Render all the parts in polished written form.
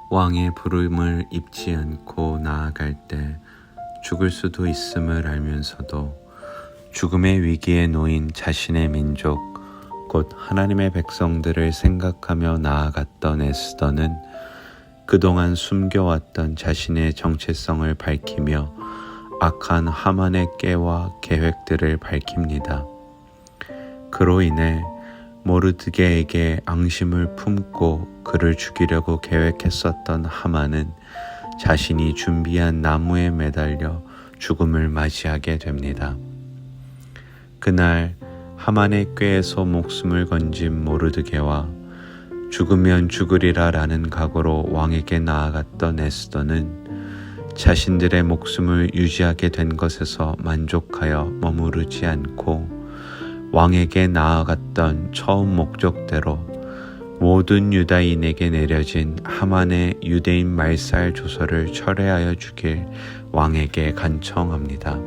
왕의 부름을 입지 않고 나아갈 때 죽을 수도 있음을 알면서도 죽음의 위기에 놓인 자신의 민족, 곧 하나님의 백성들을 생각하며 나아갔던 에스더는 그동안 숨겨왔던 자신의 정체성을 밝히며 악한 하만의 깨와 계획들을 밝힙니다. 그로 인해 모르드게에게 앙심을 품고 그를 죽이려고 계획했었던 하만은 자신이 준비한 나무에 매달려 죽음을 맞이하게 됩니다. 그날 하만의 꾀에서 목숨을 건진 모르드게와 죽으면 죽으리라 라는 각오로 왕에게 나아갔던 에스더는 자신들의 목숨을 유지하게 된 것에서 만족하여 머무르지 않고 왕에게 나아갔던 처음 목적대로 모든 유다인에게 내려진 하만의 유대인 말살 조서를 철회하여 주길 왕에게 간청합니다.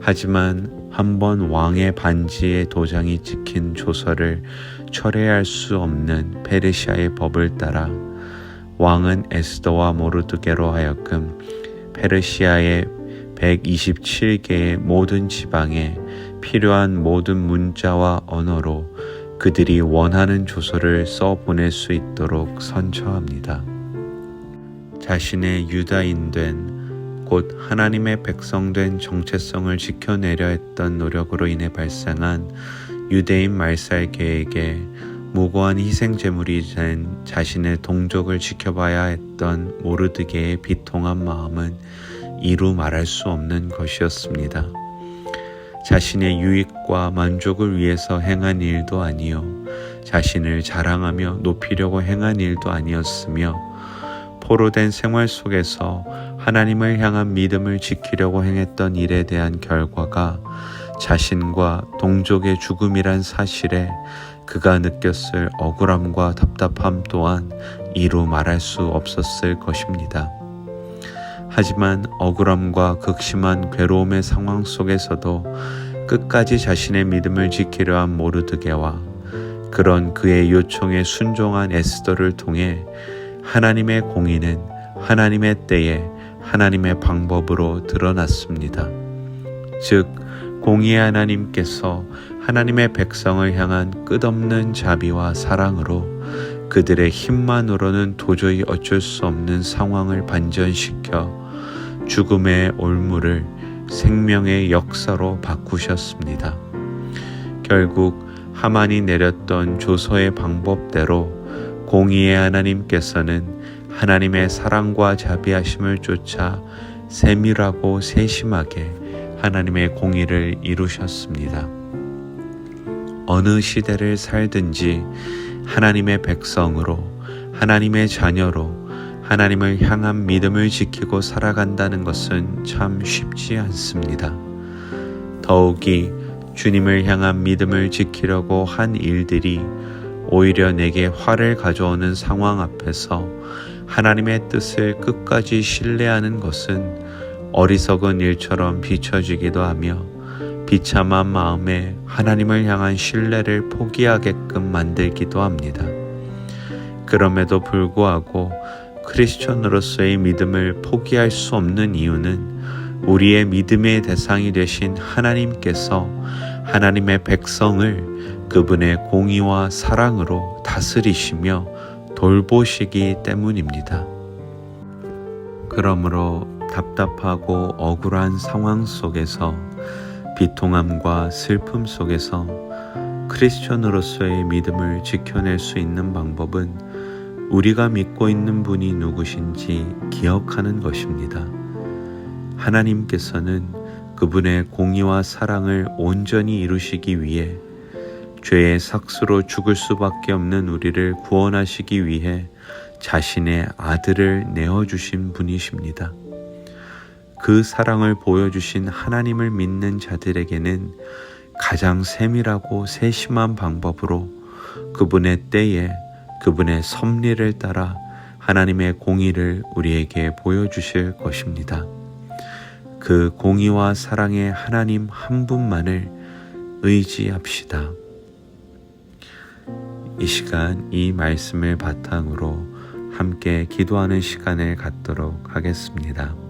하지만 한번 왕의 반지에 도장이 찍힌 조서를 철회할 수 없는 페르시아의 법을 따라 왕은 에스더와 모르드게로 하여금 페르시아의 127개의 모든 지방에 필요한 모든 문자와 언어로 그들이 원하는 조서를 써 보낼 수 있도록 선처합니다. 자신의 유다인된 곧 하나님의 백성된 정체성을 지켜내려 했던 노력으로 인해 발생한 유대인 말살 계획에 무고한 희생제물이 된 자신의 동족을 지켜봐야 했던 모르드게의 비통한 마음은 이루 말할 수 없는 것이었습니다. 자신의 유익과 만족을 위해서 행한 일도 아니요 자신을 자랑하며 높이려고 행한 일도 아니었으며 포로된 생활 속에서 하나님을 향한 믿음을 지키려고 행했던 일에 대한 결과가 자신과 동족의 죽음이란 사실에 그가 느꼈을 억울함과 답답함 또한 이루 말할 수 없었을 것입니다. 하지만 억울함과 극심한 괴로움의 상황 속에서도 끝까지 자신의 믿음을 지키려 한 모르드게와 그런 그의 요청에 순종한 에스더를 통해 하나님의 공의는 하나님의 때에 하나님의 방법으로 드러났습니다. 즉 공의의 하나님께서 하나님의 백성을 향한 끝없는 자비와 사랑으로 그들의 힘만으로는 도저히 어쩔 수 없는 상황을 반전시켜 죽음의 올무를 생명의 역사로 바꾸셨습니다. 결국 하만이 내렸던 조서의 방법대로 공의의 하나님께서는 하나님의 사랑과 자비하심을 쫓아 세밀하고 세심하게 하나님의 공의를 이루셨습니다. 어느 시대를 살든지 하나님의 백성으로 하나님의 자녀로 하나님을 향한 믿음을 지키고 살아간다는 것은 참 쉽지 않습니다. 더욱이 주님을 향한 믿음을 지키려고 한 일들이 오히려 내게 화를 가져오는 상황 앞에서 하나님의 뜻을 끝까지 신뢰하는 것은 어리석은 일처럼 비춰지기도 하며 비참한 마음에 하나님을 향한 신뢰를 포기하게끔 만들기도 합니다. 그럼에도 불구하고 크리스천으로서의 믿음을 포기할 수 없는 이유는 우리의 믿음의 대상이 되신 하나님께서 하나님의 백성을 그분의 공의와 사랑으로 다스리시며 돌보시기 때문입니다. 그러므로 답답하고 억울한 상황 속에서 비통함과 슬픔 속에서 크리스천으로서의 믿음을 지켜낼 수 있는 방법은 우리가 믿고 있는 분이 누구신지 기억하는 것입니다. 하나님께서는 그분의 공의와 사랑을 온전히 이루시기 위해 죄의 삭수로 죽을 수밖에 없는 우리를 구원하시기 위해 자신의 아들을 내어주신 분이십니다. 그 사랑을 보여주신 하나님을 믿는 자들에게는 가장 세밀하고 세심한 방법으로 그분의 때에 그분의 섭리를 따라 하나님의 공의를 우리에게 보여주실 것입니다. 그 공의와 사랑의 하나님 한 분만을 의지합시다. 이 시간 이 말씀을 바탕으로 함께 기도하는 시간을 갖도록 하겠습니다.